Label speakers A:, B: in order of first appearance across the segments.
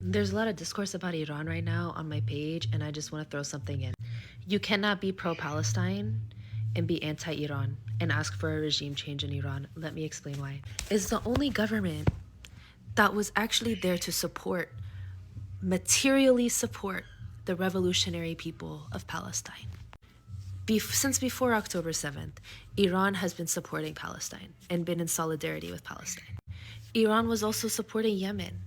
A: There's a lot of discourse about Iran right now on my page, and I just want to throw something in. You cannot be pro Palestine and be anti Iran and ask for a regime change in Iran. Let me explain why. It's the only government that was actually there to support, materially support, the revolutionary people of Palestine. Since before October 7th, Iran has been supporting Palestine and been in solidarity with Palestine. Iran was also supporting Yemen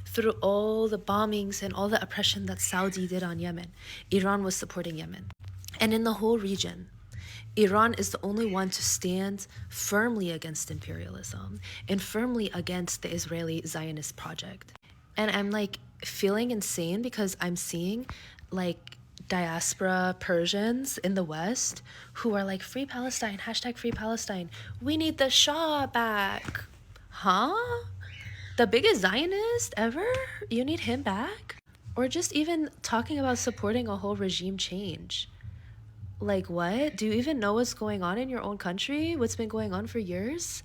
A: through all the bombings and all the oppression that Saudi did on Yemen. Iran was supporting Yemen. And in the whole region, Iran is the only one to stand firmly against imperialism and firmly against the Israeli Zionist project. And I'm like feeling insane because I'm seeing like diaspora Persians in the West who are like, free Palestine, hashtag free Palestine. We need the Shah back. Huh? The biggest Zionist ever? You need him back? Or just even talking about supporting a whole regime change. Like, what? Do you even know what's going on in your own country? What's been going on for years?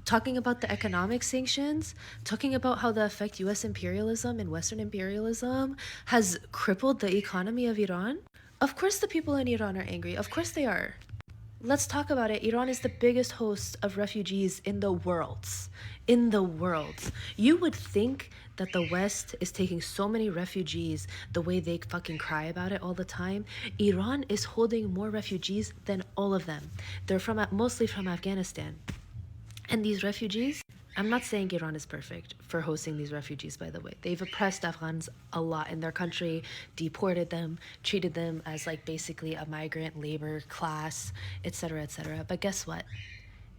A: Talking about the economic sanctions, talking about how the effect US imperialism and Western imperialism has crippled the economy of Iran? Of course, the people in Iran are angry. Of course, they are. Let's talk about it. Iran is the biggest host of refugees in the world. In the world. You would think that the West is taking so many refugees the way they fucking cry about it all the time. Iran is holding more refugees than all of them. They're mostly from Afghanistan. And these refugees, I'm not saying Iran is perfect for hosting these refugees, by the way. They've oppressed Afghans a lot in their country, deported them, treated them as like basically a migrant labor class, etc., etc. But guess what?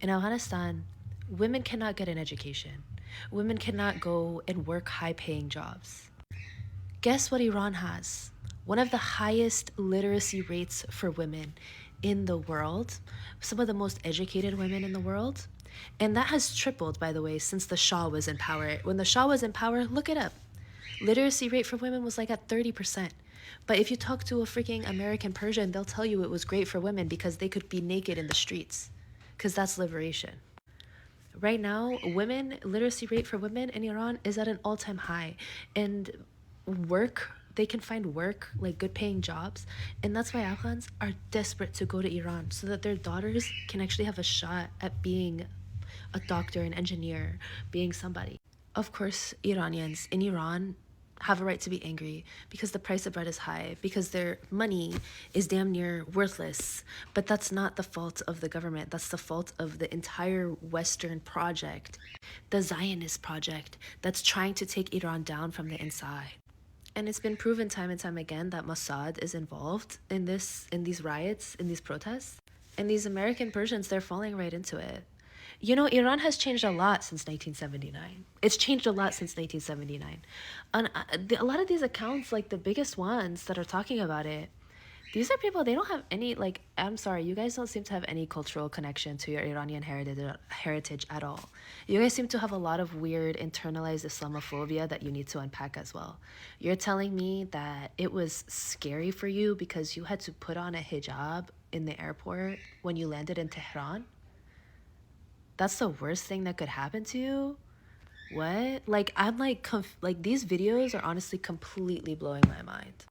A: In Afghanistan, women cannot get an education. Women cannot go and work high-paying jobs. Guess what Iran has? One of the highest literacy rates for women in the world, some of the most educated women in the world. And that has tripled, by the way, since the Shah was in power. When the Shah was in power, look it up. Literacy rate for women was like at 30%. But if you talk to a freaking American Persian, they'll tell you it was great for women because they could be naked in the streets. Because that's liberation. Right now, women literacy rate for women in Iran is at an all-time high. And they can find work, like good paying jobs. And that's why Afghans are desperate to go to Iran so that their daughters can actually have a shot at being a doctor, an engineer, being somebody. Of course, Iranians in Iran have a right to be angry because the price of bread is high, because their money is damn near worthless. But that's not the fault of the government. That's the fault of the entire Western project, the Zionist project that's trying to take Iran down from the inside. And it's been proven time and time again that Mossad is involved in these riots, in these protests. And these American Persians, they're falling right into it. You know, Iran has changed a lot since 1979. It's changed a lot since 1979. And a lot of these accounts, like the biggest ones that are talking about it, these are people, they don't have any, like, I'm sorry, you guys don't seem to have any cultural connection to your Iranian heritage at all. You guys seem to have a lot of weird internalized Islamophobia that you need to unpack as well. You're telling me that it was scary for you because you had to put on a hijab in the airport when you landed in Tehran? That's the worst thing that could happen to you? What? Like, I'm like, like these videos are honestly completely blowing my mind.